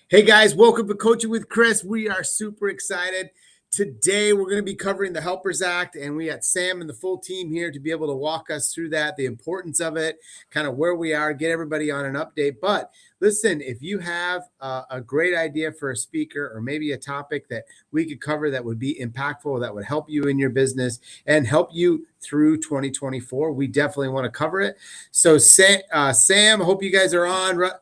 Hey guys, welcome to Coaching with Chris. We are super excited. Today we're going to be covering the HELPERS Act, and we got Sam and the full team here to be able to walk us through that, the importance of it, kind of where we are, get everybody on an update. But listen, if you have a great idea for a speaker or maybe a topic that we could cover that would be impactful, that would help you in your business and help you through 2024, we definitely want to cover it. So Sam, I hope you guys are on.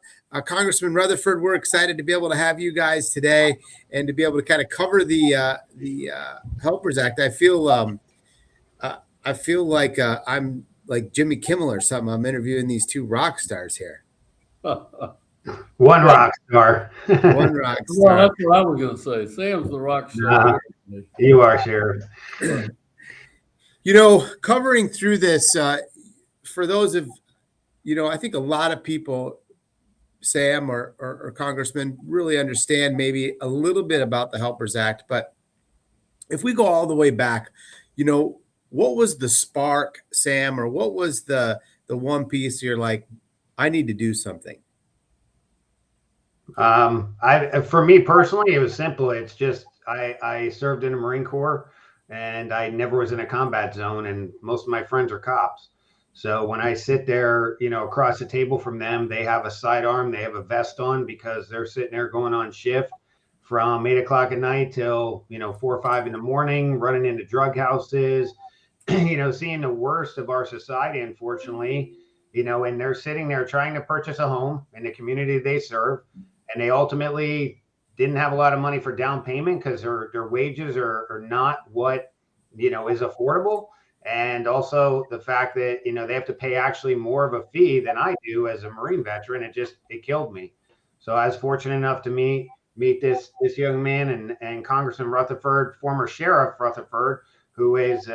Congressman Rutherford, we're excited to be able to have you guys today and to be able to kind of cover the HELPERS Act. I feel like I'm like Jimmy Kimmel or something. I'm interviewing these two rock stars here. One rock star. One rock Well, star. that's what I was going to say. Sam's the rock star. You are, Sheriff. Covering through this, for those of, I think a lot of people, Sam or Congressman, really understand maybe a little bit about the HELPERS Act. But if we go all the way back, what was the spark, Sam, or what was the one piece you're like, I need to do something? For me personally, it was simple. It's just I served in the Marine Corps, and I never was in a combat zone, and most of my friends are cops. So when I sit there, across the table from them, they have a sidearm, they have a vest on because they're sitting there going on shift from 8 o'clock at night till 4 or 5 in the morning, running into drug houses, seeing the worst of our society, unfortunately. And they're sitting there trying to purchase a home in the community they serve, and they ultimately didn't have a lot of money for down payment because their wages are not what is affordable. And also the fact that they have to pay actually more of a fee than I do as a Marine veteran. It killed me. So I was fortunate enough to meet this young man and Congressman Rutherford, former Sheriff Rutherford, who is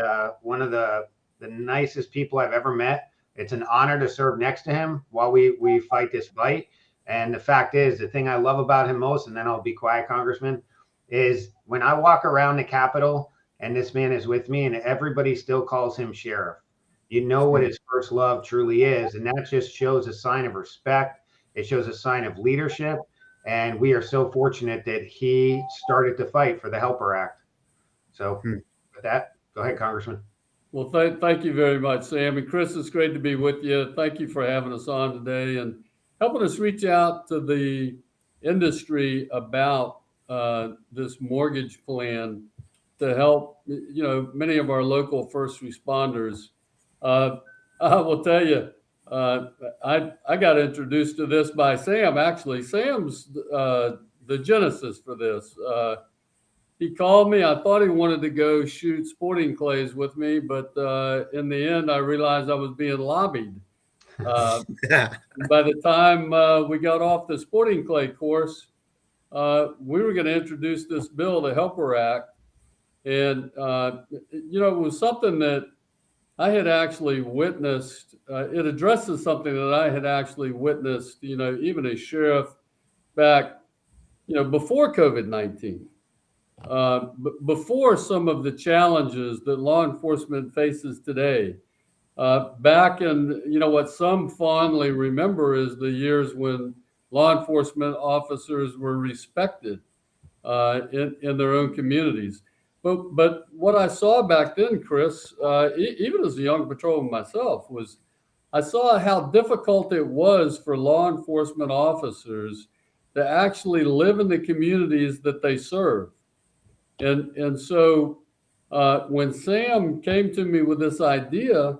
one of the nicest people I've ever met. It's an honor to serve next to him while we fight this fight. And the fact is, the thing I love about him most, and then I'll be quiet, Congressman, is when I walk around the Capitol and this man is with me and everybody still calls him Sheriff, what his first love truly is. And that just shows a sign of respect. It shows a sign of leadership. And we are so fortunate that he started to fight for the HELPER Act. So with that, go ahead, Congressman. Well, thank you very much, Sam. And Chris, it's great to be with you. Thank you for having us on today and helping us reach out to the industry about this mortgage plan to help, many of our local first responders. I will tell you, I got introduced to this by Sam. Actually, Sam's the genesis for this. He called me. I thought he wanted to go shoot sporting clays with me, but in the end, I realized I was being lobbied. By the time we got off the sporting clay course, we were going to introduce this bill, the HELPER Act. And, it was something that I had actually witnessed. It addresses something that I had actually witnessed, even as sheriff back, before COVID-19, before some of the challenges that law enforcement faces today. Back in, what some fondly remember is the years when law enforcement officers were respected in their own communities. But what I saw back then, Chris, even as a young patrolman myself, was I saw how difficult it was for law enforcement officers to actually live in the communities that they serve. And so when Sam came to me with this idea,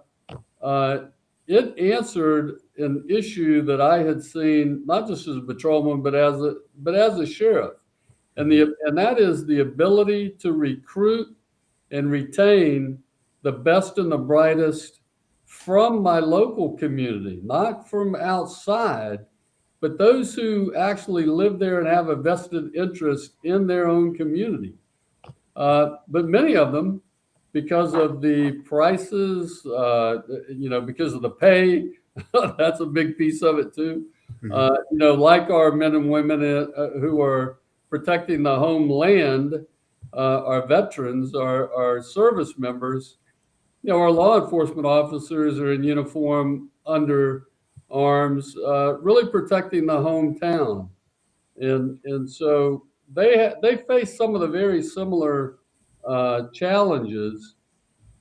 it answered an issue that I had seen not just as a patrolman, but as a sheriff. And that is the ability to recruit and retain the best and the brightest from my local community, not from outside, but those who actually live there and have a vested interest in their own community. But many of them, because of the prices, because of the pay, that's a big piece of it too. Like our men and women who are protecting the homeland, our veterans, our service members, our law enforcement officers are in uniform under arms, really protecting the hometown. and so they face some of the very similar challenges,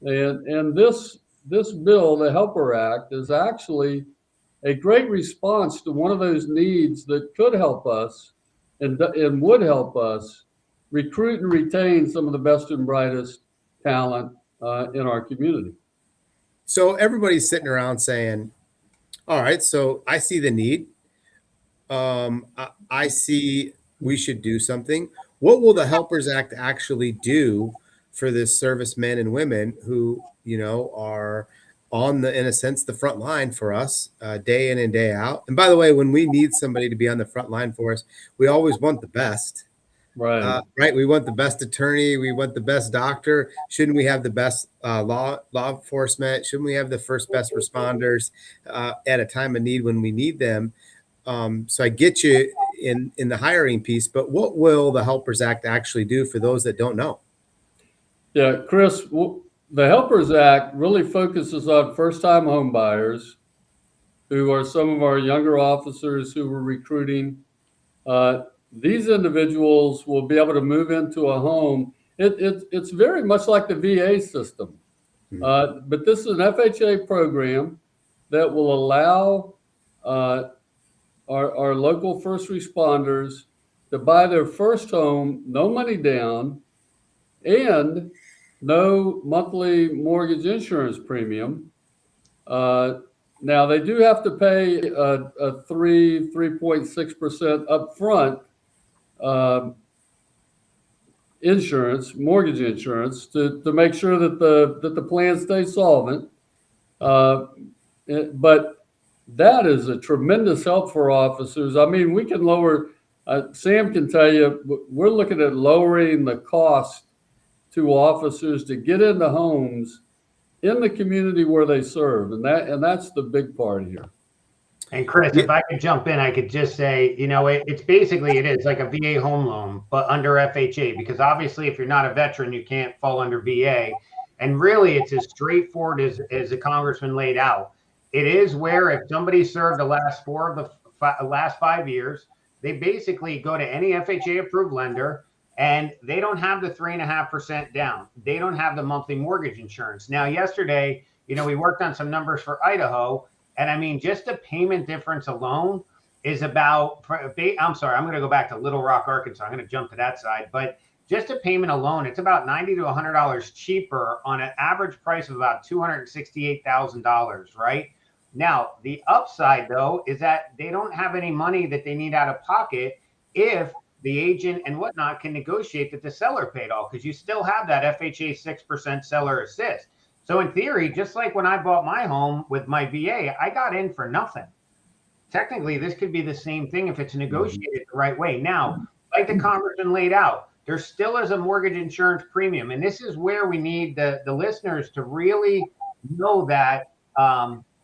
and this bill, the Helper Act, is actually a great response to one of those needs that could help us and would help us recruit and retain some of the best and brightest talent in our community. So everybody's sitting around saying, all right, so I see the need. I see we should do something. What will the Helpers Act actually do for this servicemen and women who, are on in a sense, the front line for us day in and day out? And by the way, when we need somebody to be on the front line for us, we always want the best. Right. Right. We want the best attorney. We want the best doctor. Shouldn't we have the best law enforcement? Shouldn't we have the first best responders at a time of need when we need them? So I get you in the hiring piece, but what will the Helpers Act actually do for those that don't know? Yeah, Chris, the Helpers Act really focuses on first-time home buyers, who are some of our younger officers who we're recruiting. These individuals will be able to move into a home. It's very much like the VA system, but this is an FHA program that will allow our local first responders to buy their first home, no money down, and no monthly mortgage insurance premium. Now they do have to pay a 3.6% upfront mortgage insurance to make sure that the plan stays solvent. But that is a tremendous help for officers. I mean, we can lower. Sam can tell you, we're looking at lowering the cost to officers to get into homes in the community where they serve, and that's the big part here. And Chris, if I could jump in, I could just say, it's basically, it is like a VA home loan, but under FHA, because obviously if you're not a veteran, you can't fall under VA. And really it's as straightforward as the congressman laid out. It is where if somebody served the last 5 years, they basically go to any FHA approved lender, and they don't have the 3.5% down. They don't have the monthly mortgage insurance. Now, yesterday, we worked on some numbers for Idaho. And I mean, just the payment difference alone is about, I'm sorry, I'm going to go back to Little Rock, Arkansas. I'm going to jump to that side. But just a payment alone, it's about $90 to $100 cheaper on an average price of about $268,000, right? Now, the upside, though, is that they don't have any money that they need out of pocket if the agent and whatnot can negotiate that the seller paid all, because you still have that FHA 6% seller assist. So in theory, just like when I bought my home with my VA, I got in for nothing. Technically, this could be the same thing if it's negotiated the right way. Now, like the congressman laid out, there still is a mortgage insurance premium. And this is where we need the listeners to really know that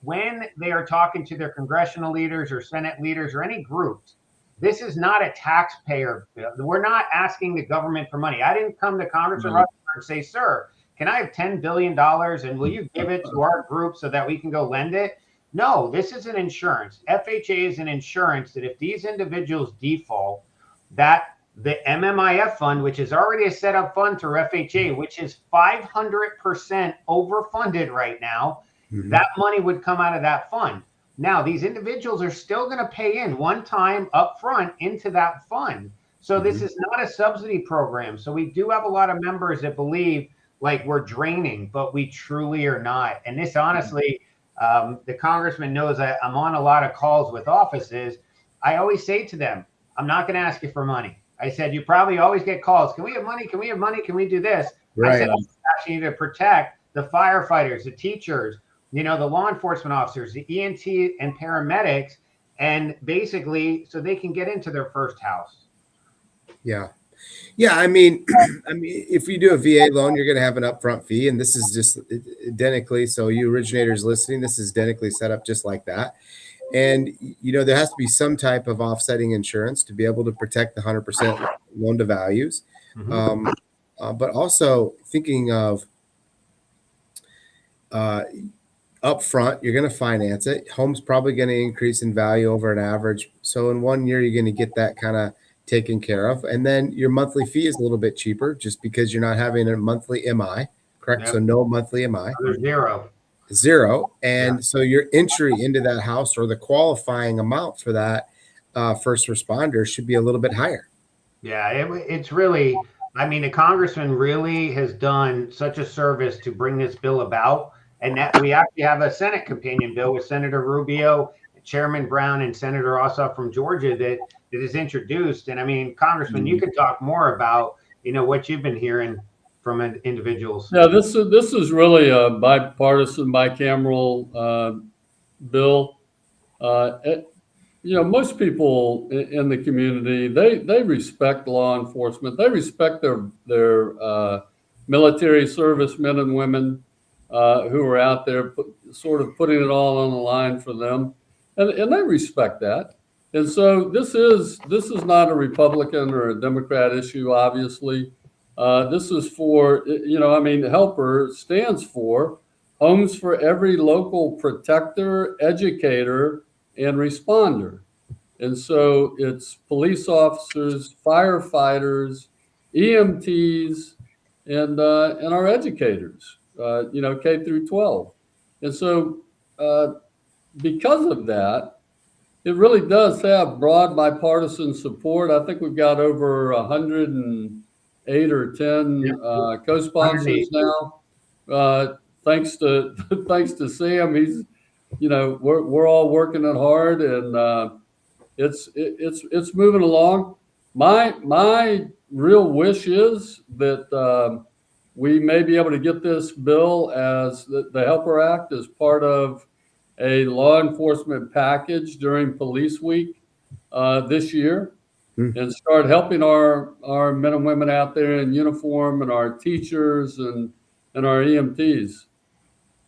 when they are talking to their congressional leaders or Senate leaders or any groups, this is not a taxpayer bill. We're not asking the government for money. I didn't come to Congressman Rutherford and say, sir, can I have $10 billion and will you give it to our group so that we can go lend it? No, this is an insurance. FHA is an insurance that if these individuals default, that the MMIF fund, which is already a set up fund through FHA, which is 500% overfunded right now, that money would come out of that fund. Now, these individuals are still going to pay in one time up front into that fund. So this is not a subsidy program. So we do have a lot of members that believe like we're draining, but we truly are not. And this honestly, the congressman knows that I'm on a lot of calls with offices. I always say to them, I'm not going to ask you for money. I said, you probably always get calls. Can we have money? Can we have money? Can we do this? Right. I said, I'm asking you to protect the firefighters, the teachers, the law enforcement officers, the EMT and paramedics, and basically so they can get into their first house. Yeah. Yeah, I mean, if you do a VA loan, you're going to have an upfront fee, and this is just identically. So, you originators listening, this is identically set up just like that. And there has to be some type of offsetting insurance to be able to protect the 100% loan to values. But also thinking of upfront, you're going to finance it. Home's probably going to increase in value over an average. So, in 1 year, you're going to get that kind of taken care of. And then your monthly fee is a little bit cheaper just because you're not having a monthly MI, correct? Yep. So no monthly MI. There's zero. Zero. And so your entry into that house or the qualifying amount for that first responder should be a little bit higher. Yeah, it's really, I mean, the congressman really has done such a service to bring this bill about. And that we actually have a Senate companion bill with Senator Rubio, Chairman Brown, and Senator Ossoff from Georgia that is introduced. And I mean, Congressman, you could talk more about, what you've been hearing from individuals. Yeah, this is really a bipartisan, bicameral bill. Most people in the community, they respect law enforcement. They respect their military servicemen and women who are out there sort of putting it all on the line for them, and they respect that. And so this is not a Republican or a Democrat issue, obviously. This is for, HELPER stands for Homes for Every Local Protector, Educator, and Responder. And so it's police officers, firefighters, EMTs, and our educators, K through 12. And so because of that, it really does have broad bipartisan support. I think we've got over 108 or 10 co-sponsors now. Thanks to Sam, he's, we're all working it hard, and it's moving along. My real wish is that we may be able to get this bill as the HELPER Act as part of a law enforcement package during Police Week this year, and start helping our men and women out there in uniform, and our teachers and our EMTs.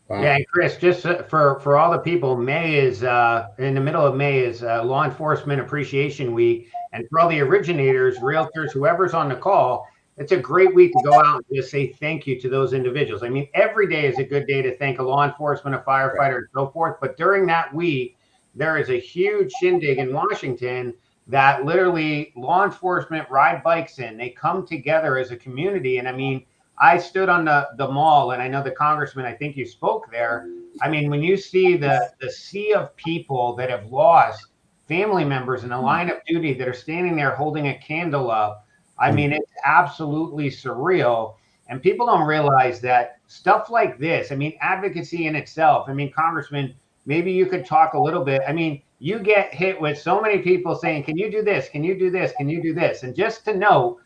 Wow. Yeah, and Chris, just for all the people, May is in the middle of May is Law Enforcement Appreciation Week, and for all the originators, realtors, whoever's on the call, it's a great week to go out and just say thank you to those individuals. I mean, every day is a good day to thank a law enforcement, a firefighter, and so forth. But during that week, there is a huge shindig in Washington that literally law enforcement ride bikes in. They come together as a community. And I mean, I stood on the mall, and I know the congressman, I think you spoke there. I mean, when you see the sea of people that have lost family members in a line of duty that are standing there holding a candle up, I mean, it's absolutely surreal. And people don't realize that stuff like this, I mean, advocacy in itself, I mean, Congressman, maybe you could talk a little bit. I mean, you get hit with so many people saying, can you do this? Can you do this? Can you do this? And just to know,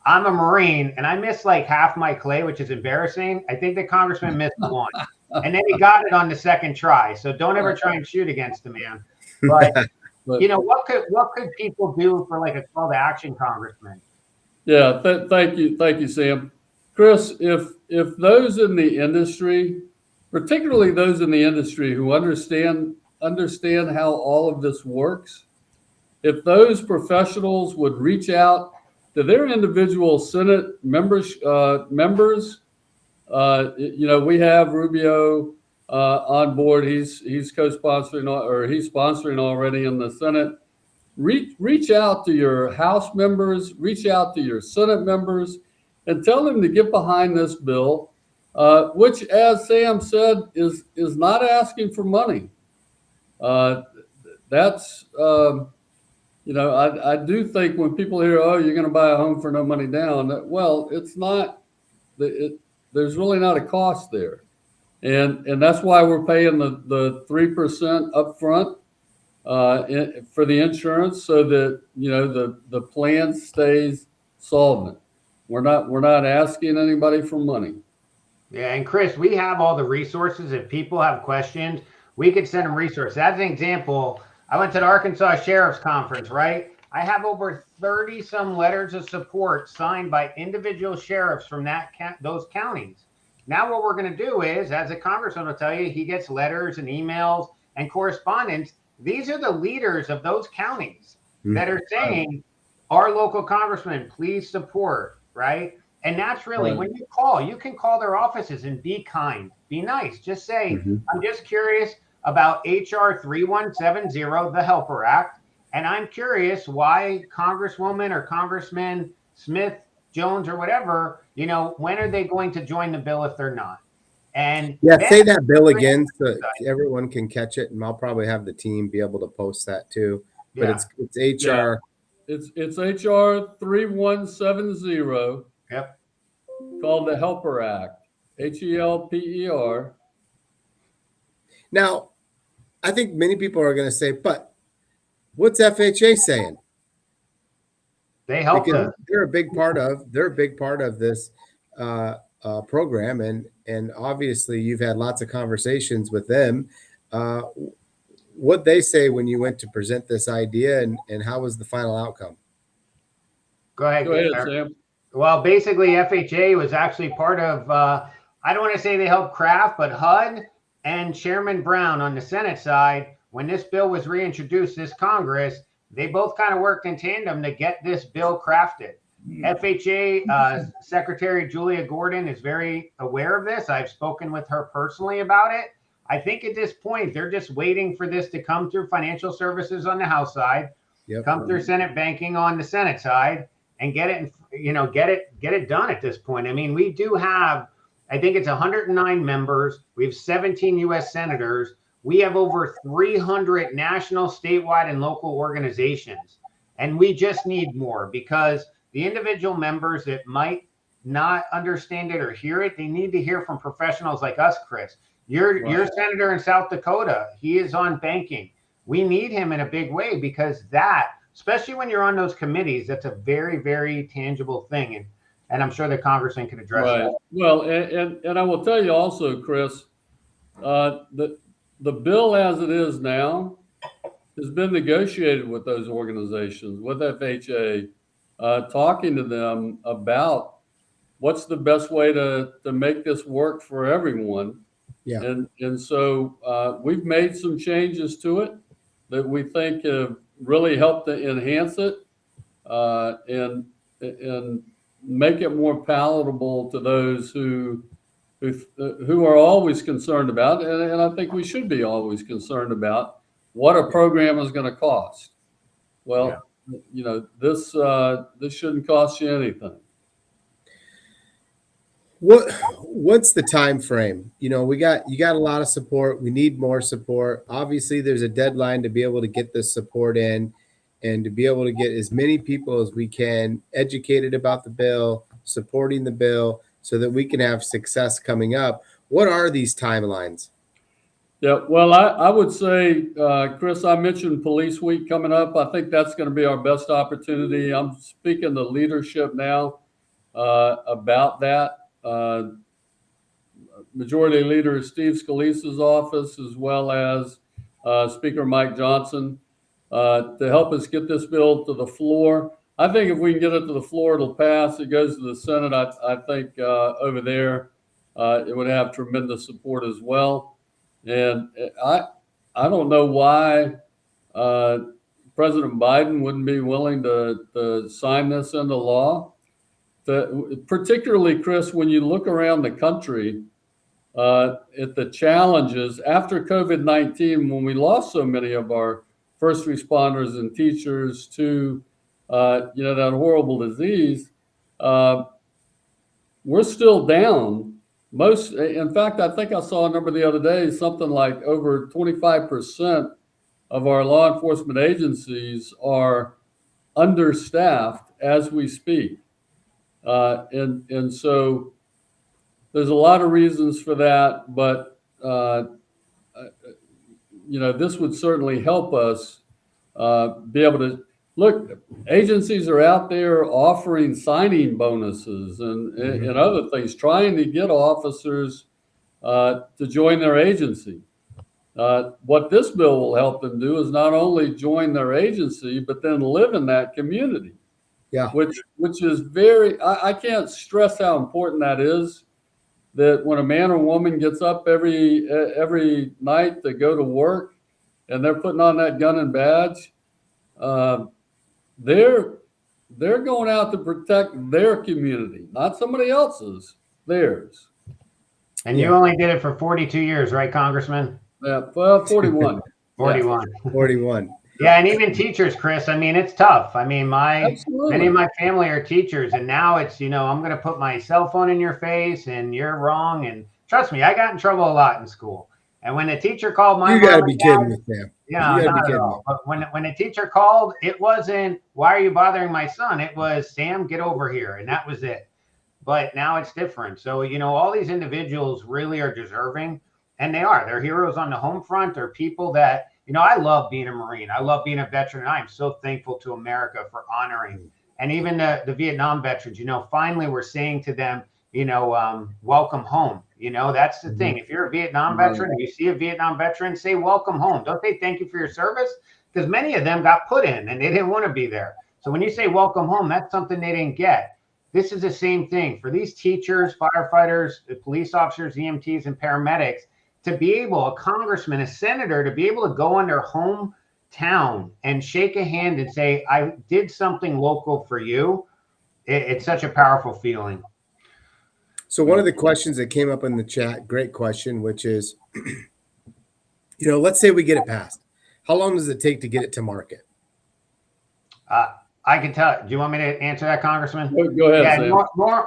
I'm a Marine and I missed like half my clay, which is embarrassing. I think the congressman missed one. And then he got it on the second try. So don't ever try and shoot against the man. But, what could people do for like a call to action, Congressman? Yeah, thank you, Sam. Chris, if those in the industry, particularly those in the industry who understand how all of this works, if those professionals would reach out to their individual Senate members, we have Rubio on board. He's co-sponsoring, or he's sponsoring already in the Senate. Reach out to your House members, reach out to your Senate members, and tell them to get behind this bill, which, as Sam said, is not asking for money. That's I do think when people hear, oh, you're going to buy a home for no money down, well, it's not. There's really not a cost there, and that's why we're paying the 3% upfront for the insurance, so that the plan stays solvent. We're not asking anybody for money. Yeah, and Chris, we have all the resources. If people have questions, we could send them resources. As an example, I went to the Arkansas Sheriff's Conference, right? I have over 30 some letters of support signed by individual sheriffs from those counties. Now what we're going to do is, as a congressman will tell you, he gets letters and emails and correspondence. These are the leaders of those counties that are saying, our local congressman, please support, right? And that's really, when you call, you can call their offices and be kind, be nice. Just say, I'm just curious about HR 3170, the HELPER Act, And I'm curious why Congresswoman or Congressman Smith, Jones, or whatever, when are they going to join the bill if they're not? And Yeah, then, say that bill again so everyone can catch it, and I'll probably have the team be able to post that too. But yeah, it's HR. It's HR 3170 yep. called the HELPER Act, HELPER. Now, I think many people are going to say, but what's FHA saying? They helped Because us. they're a big part of this program, and obviously you've had lots of conversations with them. What they say when you went to present this idea, and how was the final outcome? Go ahead, Sam. Well, basically, FHA was actually part of, I don't want to say they helped craft, but HUD and Chairman Brown on the Senate side, when this bill was reintroduced this Congress, they both kind of worked in tandem to get this bill crafted. FHA Secretary Julia Gordon is very aware of this. I've spoken with her personally about it. I think at this point, they're just waiting for this to come through financial services on the House side, come through Senate banking on the Senate side, and get it done at this point. I mean, we do have, I think it's 109 members. We have 17 U.S. senators. We have over 300 national, statewide, and local organizations. And we just need more, because the individual members that might not understand it or hear it, they need to hear from professionals like us, Chris. Your senator in South Dakota, he is on banking. We need him in a big way, because that, especially when you're on those committees, that's a very, very tangible thing. And I'm sure the congressman can address that. Well, and I will tell you also, Chris, the bill as it is now has been negotiated with those organizations, with FHA, talking to them about what's the best way to make this work for everyone. Yeah. And so we've made some changes to it that we think have really helped to enhance it and make it more palatable to those who are always concerned about, and I think we should be always concerned about, what a program is going to cost. Well, this shouldn't cost you anything. What's the time frame? You got a lot of support. We need more support. Obviously, there's a deadline to be able to get this support in, and to be able to get as many people as we can educated about the bill, supporting the bill, so that we can have success coming up. What are these timelines? Yeah, well, I would say, Chris, I mentioned Police Week coming up. I think that's going to be our best opportunity. I'm speaking to leadership now about that. Majority Leader Steve Scalise's office, as well as Speaker Mike Johnson, to help us get this bill to the floor. I think if we can get it to the floor, it'll pass. It goes to the Senate. I think over there, it would have tremendous support as well. And I don't know why President Biden wouldn't be willing to sign this into law. Particularly, Chris, when you look around the country at the challenges after COVID-19, when we lost so many of our first responders and teachers to that horrible disease, we're still down. In fact, I think I saw a number the other day, something like over 25% of our law enforcement agencies are understaffed as we speak. And so there's a lot of reasons for that, but this would certainly help us be able to look. Agencies are out there offering signing bonuses and other things, trying to get officers to join their agency. What this bill will help them do is not only join their agency, but then live in that community. Yeah. Which is I can't stress how important that is, that when a man or woman gets up every night to go to work and they're putting on that gun and badge, they're going out to protect their community, not somebody else's, theirs. And you only did it for 42 years, right, Congressman? Yeah, well, 41. 41. 41. Yeah, and even teachers, Chris. I mean, it's tough. I mean, many Absolutely. of my family are teachers, and now it's, I'm going to put my cell phone in your face, and you're wrong. And trust me, I got in trouble a lot in school. And when the teacher called my You mom got to and be kidding dad, me, Sam. You yeah, got to be not at kidding me. all. But when the teacher called, it wasn't, "Why are you bothering my son?" It was, "Sam, get over here," and that was it. But now it's different. So, all these individuals really are deserving, and they are. They're heroes on the home front. They're people that, I love being a Marine. I love being a veteran. I am so thankful to America for honoring. And even the Vietnam veterans, finally we're saying to them, welcome home. That's the thing. If you're a Vietnam veteran and you see a Vietnam veteran, say welcome home. Don't they thank you for your service? Because many of them got put in and they didn't want to be there. So when you say welcome home, that's something they didn't get. This is the same thing for these teachers, firefighters, police officers, EMTs, and paramedics to be able, a congressman, a senator, to be able to go in their hometown and shake a hand and say, "I did something local for you." It's such a powerful feeling. So one of the questions that came up in the chat, great question, which is, let's say we get it passed. How long does it take to get it to market? I can tell. Do you want me to answer that, Congressman? Go ahead, Yeah, Sam.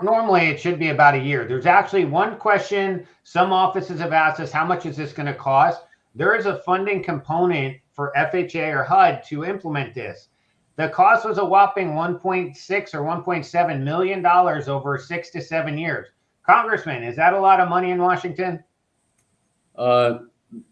normally it should be about a year. There's actually one question some offices have asked us: how much is this going to cost? There is a funding component for FHA or HUD to implement this. The cost was a whopping 1.6 or 1.7 million dollars over 6 to 7 years. Congressman, is that a lot of money in Washington? No,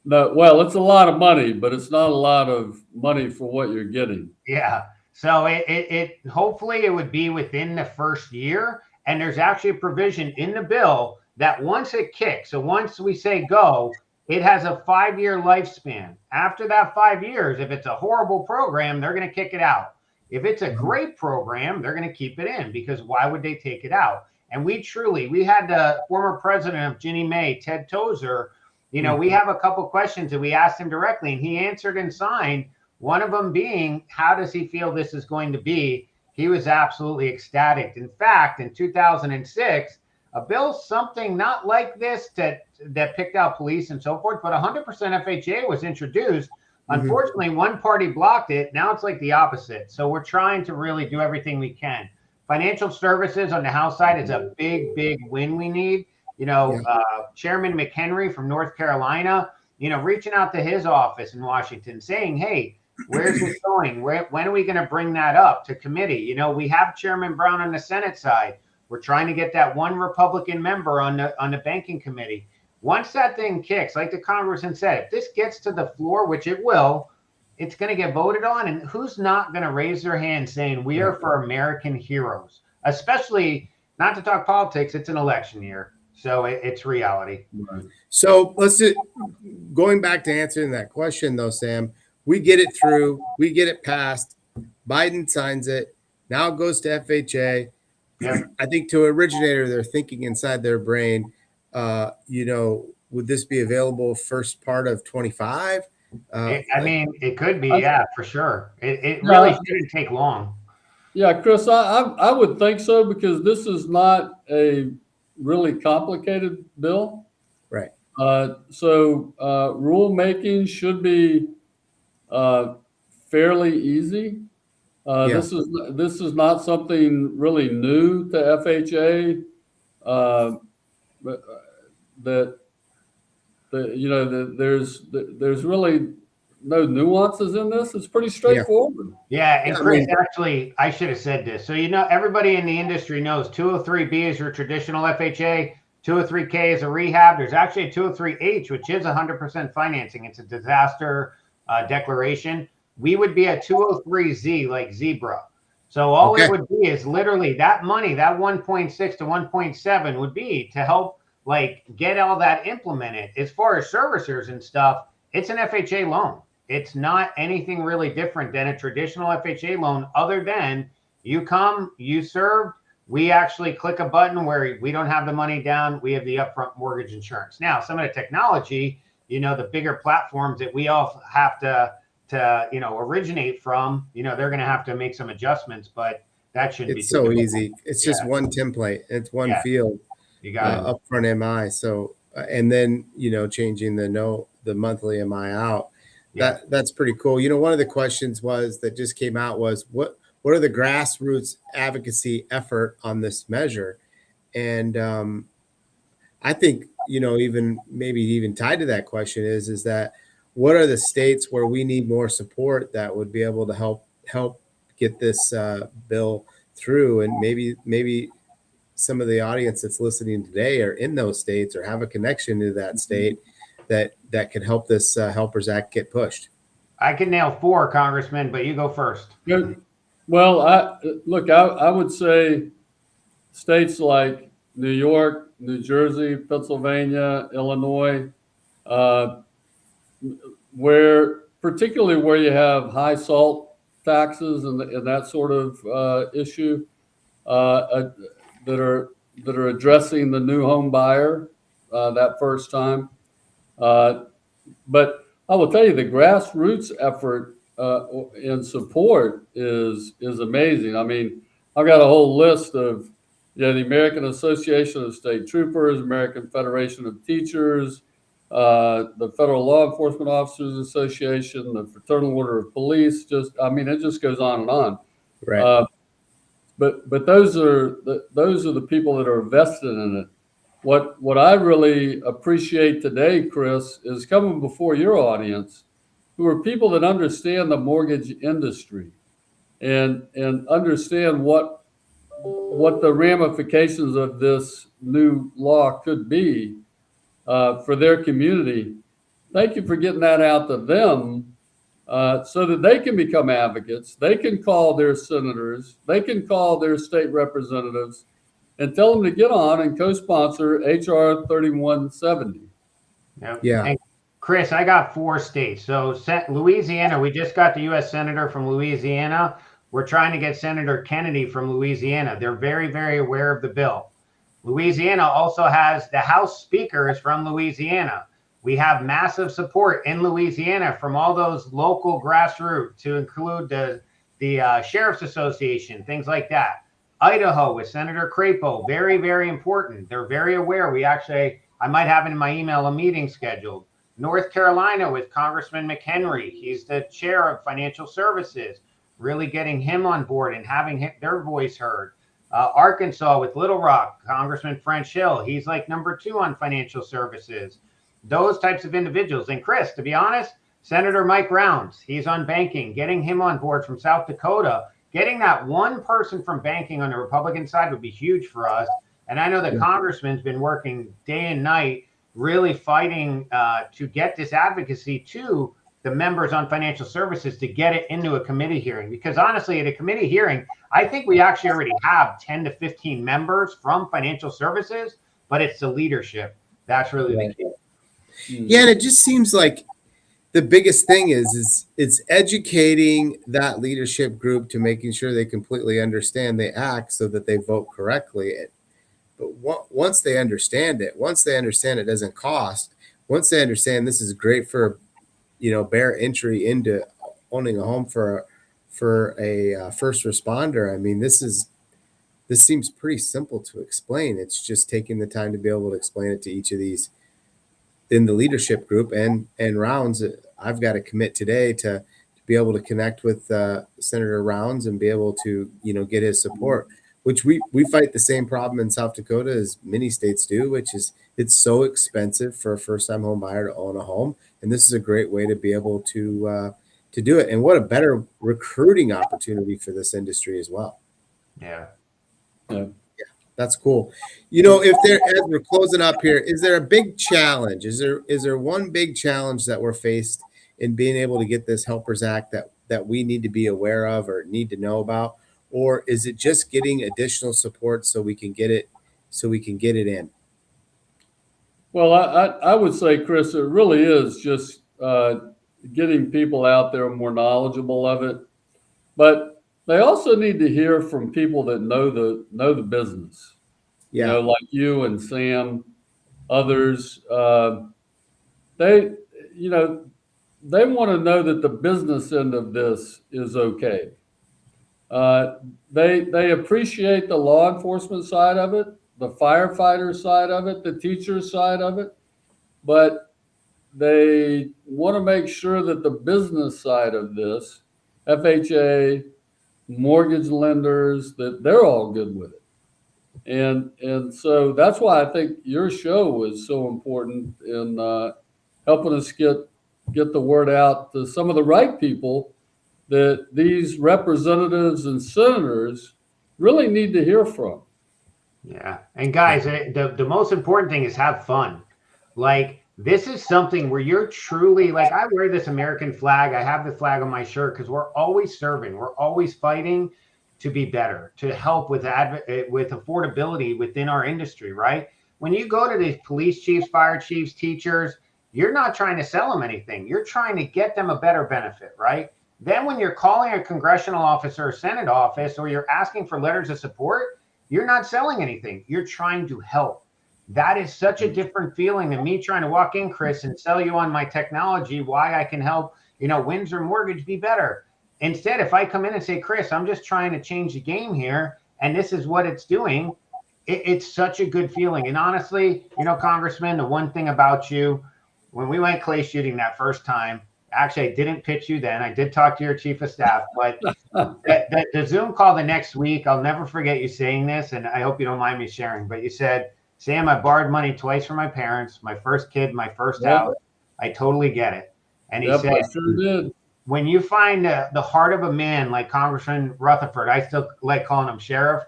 well, it's a lot of money, but it's not a lot of money for what you're getting. Yeah. So it hopefully it would be within the first year. And there's actually a provision in the bill that once it kicks, so once we say go, it has a 5-year lifespan. After that 5 years, if it's a horrible program, they're going to kick it out. If it's a great program, they're going to keep it in, because why would they take it out? And we had the former president of Ginnie Mae, Ted Tozer, we have a couple questions that we asked him directly, and he answered and signed. One of them being, how does he feel this is going to be? He was absolutely ecstatic. In fact, in 2006, a bill, something not like this, that picked out police and so forth, but 100% FHA was introduced. Unfortunately, one party blocked it. Now it's like the opposite. So we're trying to really do everything we can. Financial services on the House side is a big, big win we need. Chairman McHenry from North Carolina, reaching out to his office in Washington saying, "Hey, where's this going? When are we going to bring that up to committee?" We have Chairman Brown on the Senate side. We're trying to get that one Republican member on the banking committee. Once that thing kicks, like the congressman said, if this gets to the floor, which it will, it's going to get voted on. And who's not going to raise their hand saying we are for American heroes? Especially, not to talk politics, it's an election year. So it's reality. Right. So going back to answering that question though, Sam, we get it through, we get it passed, Biden signs it, now it goes to FHA. Yep. I think to originator, they're thinking inside their brain, would this be available first part of 25? It could be, for sure. It really shouldn't take long. Yeah, Chris, I would think so, because this is not a really complicated bill. Right. So rulemaking should be fairly easy. This is not something really new to FHA. There's really no nuances in this. It's pretty straightforward. Yeah, and Chris, actually, I should have said this. So, everybody in the industry knows 203B is your traditional FHA, 203K is a rehab. There's actually a 203H, which is 100% financing. It's a disaster declaration. We would be a 203Z, like zebra. So all it would be is literally that money, that 1.6 to 1.7 would be to help get all that implemented. As far as servicers and stuff, it's an FHA loan. It's not anything really different than a traditional FHA loan, other than you come, you serve, we actually click a button where we don't have the money down. We have the upfront mortgage insurance. Now, some of the technology, the bigger platforms that we all have to originate from, they're going to have to make some adjustments, but that shouldn't be so easy. It's just one template. It's one field. You got upfront MI. So, and then, changing the monthly MI out. Yeah. That's pretty cool. You know, one of the questions that just came out was what are the grassroots advocacy effort on this measure? And I think, you know, even maybe even tied to that question is that what are the states where we need more support that would be able to help get this bill through? And maybe some of the audience that's listening today are in those states or have a connection to that state that could help this Helpers Act get pushed. I can nail 4, Congressman, but you go first. Good. Well, I would say states like New York, New Jersey, Pennsylvania, Illinois, uh, particularly where you have high salt taxes and that sort of issue, that are addressing the new home buyer that first time. But I will tell you, the grassroots effort in support is amazing. I mean, I've got a whole list of, the American Association of State Troopers, American Federation of Teachers, the Federal Law Enforcement Officers Association, the Fraternal Order of Police. It just goes on and on. Right. But those are the people that are vested in it. What I really appreciate today, Chris, is coming before your audience, who are people that understand the mortgage industry and understand what the ramifications of this new law could be for their community. Thank you for getting that out to them so that they can become advocates. They can call their senators. They can call their state representatives and tell them to get on and co-sponsor HR 3170. Yeah. And Chris, I got 4 states. So Louisiana, we just got the U.S. Senator from Louisiana. We're trying to get Senator Kennedy from Louisiana. They're very, very aware of the bill. Louisiana also has the House Speaker is from Louisiana. We have massive support in Louisiana from all those local grassroots, to include the Sheriff's Association, things like that. Idaho with Senator Crapo, very, very important. They're very aware. I might have in my email a meeting scheduled. North Carolina with Congressman McHenry. He's the chair of financial services, really getting him on board and having their voice heard. Arkansas with Little Rock, Congressman French Hill. He's like number 2 on financial services. Those types of individuals. And Chris, to be honest, Senator Mike Rounds, he's on banking, getting him on board from South Dakota. Getting that one person from banking on the Republican side would be huge for us. And I know the congressman's been working day and night, really fighting to get this advocacy to the members on financial services to get it into a committee hearing. Because honestly, at a committee hearing, I think we actually already have 10 to 15 members from financial services, but it's the leadership. That's really the key. Yeah, and it just seems like the biggest thing is it's educating that leadership group to making sure they completely understand the act so that they vote correctly. But once they understand it doesn't cost. Once they understand this is great for, bare entry into owning a home for a first responder. I mean, this seems pretty simple to explain. It's just taking the time to be able to explain it to each of these in the leadership group and Rounds. I've got to commit today to be able to connect with Senator Rounds and be able to, get his support, which we fight the same problem in South Dakota as many states do, which is it's so expensive for a first-time home buyer to own a home. And this is a great way to be able to do it. And what a better recruiting opportunity for this industry as well. Yeah. That's cool. As we're closing up here, is there a big challenge? Is there one big challenge that we're faced in being able to get this Helpers Act that we need to be aware of or need to know about? Or is it just getting additional support so we can get it in? Well, I would say, Chris, it really is just getting people out there more knowledgeable of it. But they also need to hear from people that know the business. Yeah. Like you and Sam, others. They want to know that the business end of this is okay. They appreciate the law enforcement side of it, the firefighter side of it, the teacher side of it, but they want to make sure that the business side of this, FHA, mortgage lenders, that they're all good with it. And so that's why I think your show is so important in helping us get the word out to some of the right people that these representatives and senators really need to hear from. Yeah. And guys, the most important thing is have fun. Like, this is something where you're truly like, I wear this American flag. I have the flag on my shirt because we're always serving. We're always fighting to be better, to help with with affordability within our industry, right? When you go to these police chiefs, fire chiefs, teachers, you're not trying to sell them anything. You're trying to get them a better benefit, right? Then when you're calling a congressional office or a Senate office, or you're asking for letters of support, you're not selling anything. You're trying to help. That is such a different feeling than me trying to walk in, Chris, and sell you on my technology, why I can help, Windsor Mortgage be better. Instead, if I come in and say, Chris, I'm just trying to change the game here, and this is what it's doing, it's such a good feeling. And honestly, Congressman, the one thing about you, when we went clay shooting that first time, actually, I didn't pitch you then. I did talk to your chief of staff, but the Zoom call the next week, I'll never forget you saying this, and I hope you don't mind me sharing, but you said, Sam, I borrowed money twice from my parents, my first kid, my first house. I totally get it. And he said, I sure did. When you find the heart of a man like Congressman Rutherford, I still like calling him sheriff.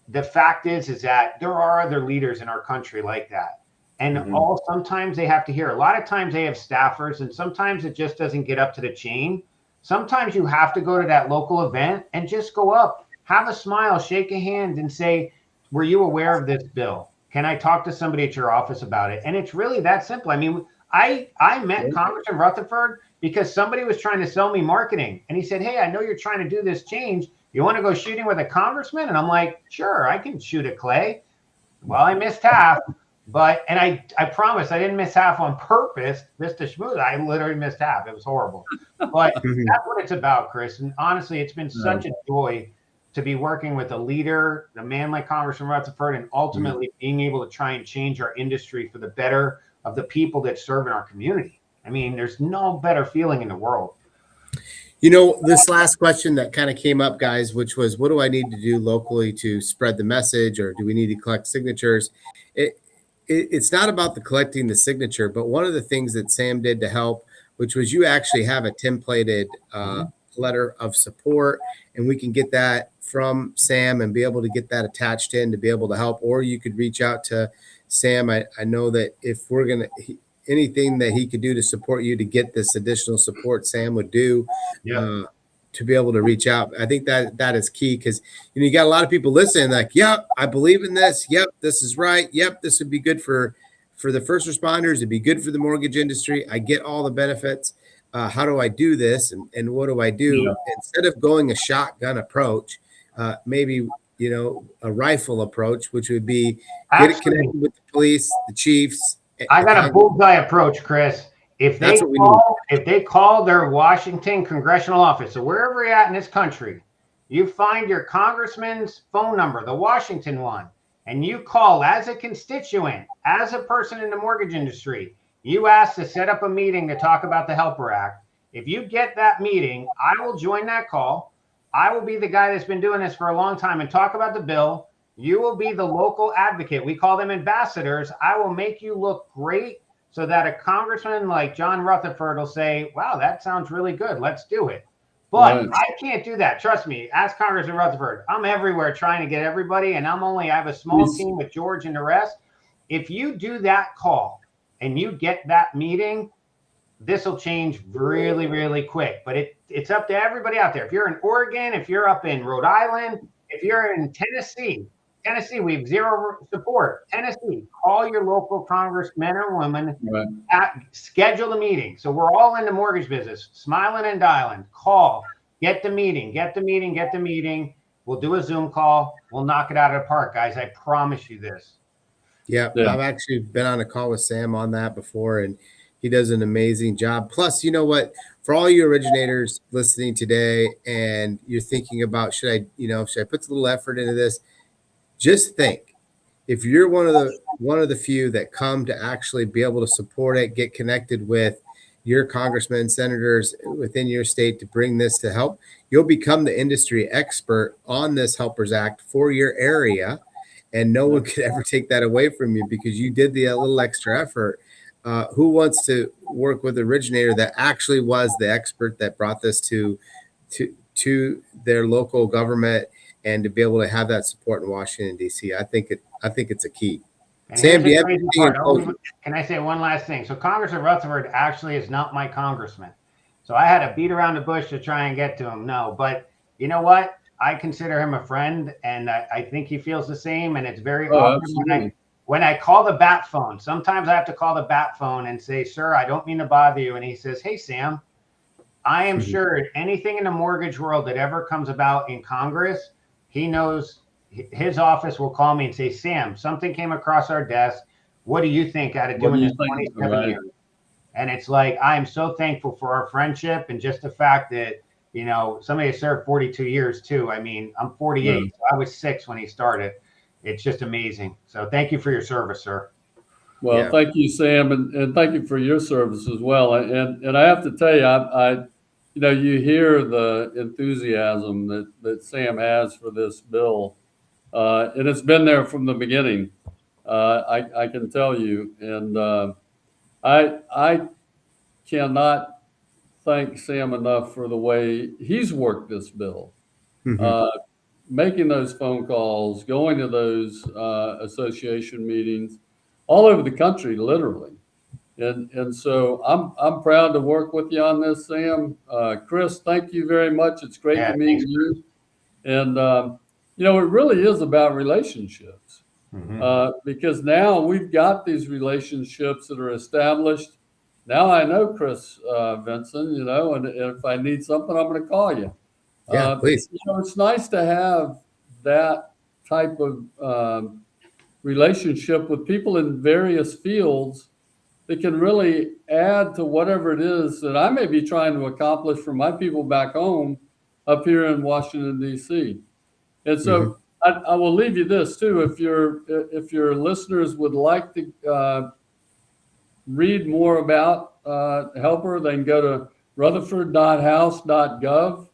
The fact is that there are other leaders in our country like that. And sometimes they have to hear. A lot of times they have staffers, and sometimes it just doesn't get up to the chain. Sometimes you have to go to that local event and just go up, have a smile, shake a hand, and say, were you aware of this bill? Can I talk to somebody at your office about it? And it's really that simple. I mean, I met Congressman Rutherford because somebody was trying to sell me marketing. And he said, hey, I know you're trying to do this change. You want to go shooting with a congressman? And I'm like, sure, I can shoot at clay. Well, I missed half. And I promise I didn't miss half on purpose, Mr. Schmooth. I literally missed half. It was horrible. But that's what it's about, Chris. And honestly, it's been such a joy to be working with a leader, a man like Congressman Rutherford, and ultimately being able to try and change our industry for the better of the people that serve in our community. I mean, there's no better feeling in the world. This last question that kind of came up, guys, which was, what do I need to do locally to spread the message, or do we need to collect signatures? It's not about the collecting the signature, but one of the things that Sam did to help, which was you actually have a templated letter of support, and we can get that from Sam and be able to get that attached in to be able to help. Or you could reach out to Sam. I know that if we're going to, anything that he could do to support you to get this additional support, Sam would do. To be able to reach out. I think that is key, because you got a lot of people listening like, yep, I believe in this. Yep, this is right. Yep, this would be good for the first responders. It'd be good for the mortgage industry. I get all the benefits. How do I do this? And what do I do? Yeah. Instead of going a shotgun approach, maybe, a rifle approach, which would be get it connected with the police, the chiefs. I got a bullseye approach, Chris. If they call their Washington congressional office, so wherever you're at in this country, you find your congressman's phone number, the Washington one, and you call as a constituent, as a person in the mortgage industry, you ask to set up a meeting to talk about the HELPER Act. If you get that meeting, I will join that call. I will be the guy that's been doing this for a long time and talk about the bill. You will be the local advocate. We call them ambassadors. I will make you look great, so that a congressman like John Rutherford will say, wow, that sounds really good. Let's do it. But I can't do that. Trust me. Ask Congressman Rutherford. I'm everywhere trying to get everybody, and I have a small team with George and the rest. If you do that call and you get that meeting, this will change really, really quick. But it's up to everybody out there. If you're in Oregon, if you're up in Rhode Island, if you're in Tennessee, we have zero support. Tennessee, call your local congressmen or women, schedule the meeting. So we're all in the mortgage business, smiling and dialing. Call, get the meeting. We'll do a Zoom call. We'll knock it out of the park, guys. I promise you this. Yeah, I've actually been on a call with Sam on that before, and he does an amazing job. Plus, you know what? For all you originators listening today, and you're thinking about, should I put a little effort into this? Just think, if you're one of the few that come to actually be able to support it, get connected with your congressmen, senators within your state to bring this to help, you'll become the industry expert on this Helpers Act for your area, and no one could ever take that away from you because you did the little extra effort. Who wants to work with the originator that actually was the expert that brought this to their local government, and to be able to have that support in Washington, D.C.? I think it's a key. And Sam, here's do you the have crazy anything in part. closing? Can I say one last thing? So Congressman Rutherford actually is not my congressman. So I had to beat around the bush to try and get to him. No, but you know what? I consider him a friend, and I think he feels the same. And it's very awkward when I call the bat phone. Sometimes I have to call the bat phone and say, "Sir, I don't mean to bother you." And he says, "Hey, Sam, I am sure anything in the mortgage world that ever comes about in Congress, he knows his office will call me and say, Sam, something came across our desk. What do you think out of doing this 27 years?" And it's like, I'm so thankful for our friendship, and just the fact that, somebody served 42 years too. I mean, I'm 48. So I was 6 when he started. It's just amazing. So thank you for your service, sir. Well, thank you, Sam, and thank you for your service as well. And I have to tell you, you hear the enthusiasm that Sam has for this bill, and it's been there from the beginning. I can tell you, and I cannot thank Sam enough for the way he's worked this bill. Making those phone calls, going to those association meetings all over the country, literally. And so I'm proud to work with you on this, Sam. Chris, thank you very much. It's great to meet you. And, it really is about relationships, because now we've got these relationships that are established. Now I know Chris Vinson, and if I need something, I'm going to call you. Yeah, please. It's nice to have that type of relationship with people in various fields that can really add to whatever it is that I may be trying to accomplish for my people back home up here in Washington, D.C. And so I will leave you this too. If your listeners would like to read more about Helper, they can go to rutherford.house.gov.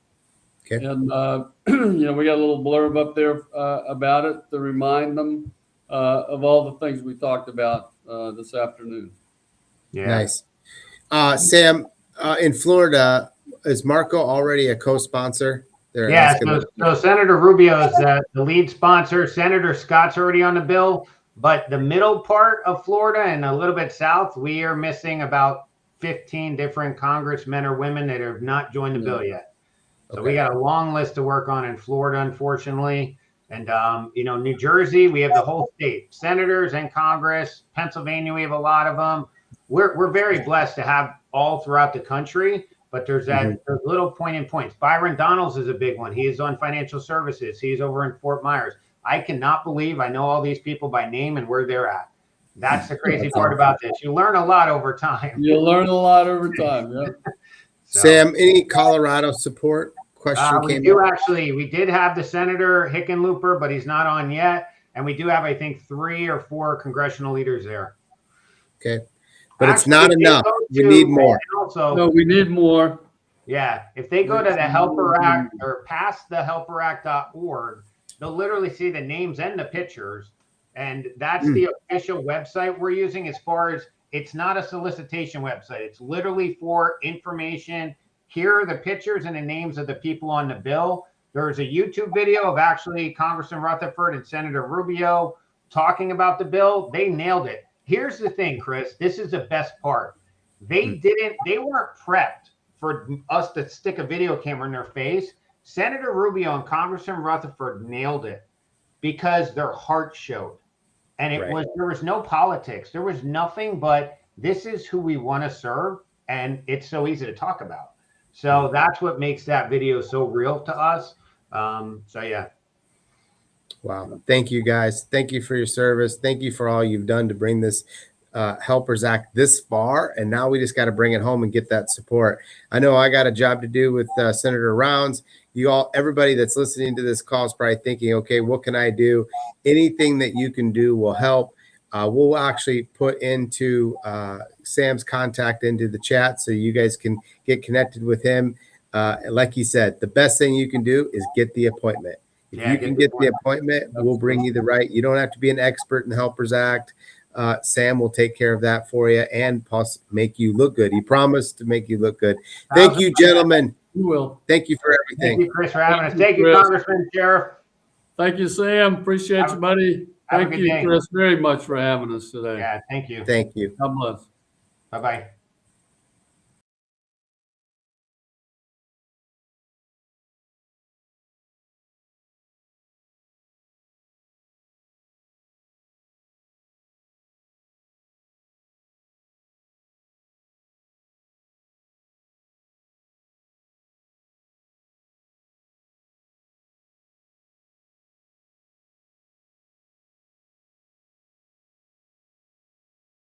Okay. And, we got a little blurb up there about it to remind them of all the things we talked about this afternoon. Yeah. Nice. Sam, in Florida, is Marco already a co-sponsor? Yeah, so Senator Rubio is the lead sponsor. Senator Scott's already on the bill, but the middle part of Florida and a little bit south, we are missing about 15 different congressmen or women that have not joined the bill yet. So we got a long list to work on in Florida, unfortunately. And, New Jersey, we have the whole state, senators and Congress. Pennsylvania, we have a lot of them. We're very blessed to have all throughout the country, but there's those little points. Byron Donalds is a big one. He is on financial services. He's over in Fort Myers. I cannot believe I know all these people by name and where they're at. That's the crazy part about this. You learn a lot over time. You'll learn a lot over time. Yeah. Sam, any Colorado support? We did have the Senator Hickenlooper, but he's not on yet. And we do have, I think, 3 or 4 congressional leaders there. Okay. But it's not enough. We need more. No, we need more. Yeah. If they go to the Helper Act or past the helperact.org, they'll literally see the names and the pictures. And that's the official website we're using, as far as it's not a solicitation website. It's literally for information. Here are the pictures and the names of the people on the bill. There's a YouTube video of actually Congressman Rutherford and Senator Rubio talking about the bill. They nailed it. Here's the thing, Chris. This is the best part. They weren't prepped for us to stick a video camera in their face. Senator Rubio and Congressman Rutherford nailed it because their heart showed. And there was no politics. There was nothing but this is who we want to serve. And it's so easy to talk about. So that's what makes that video so real to us. Yeah. Wow. Thank you, guys. Thank you for your service. Thank you for all you've done to bring this Helpers Act this far, and now we just got to bring it home and get that support. I know I got a job to do with Senator Rounds. You all, everybody that's listening to this call is probably thinking, okay, what can I do? Anything that you can do will help. We'll actually put into Sam's contact into the chat so you guys can get connected with him. Like he said, the best thing you can do is get the appointment. If you can get the appointment, we'll bring you the right. You don't have to be an expert in the Helpers Act. Sam will take care of that for you and make you look good. He promised to make you look good. Thank you, gentlemen. You will. Thank you for everything. Thank you, Chris, for having us. Thank you, Congressman, Sheriff. Thank you, Sam. Appreciate you, buddy. Thank you, Chris, very much for having us today. Yeah, thank you. Thank you. God bless. Bye-bye.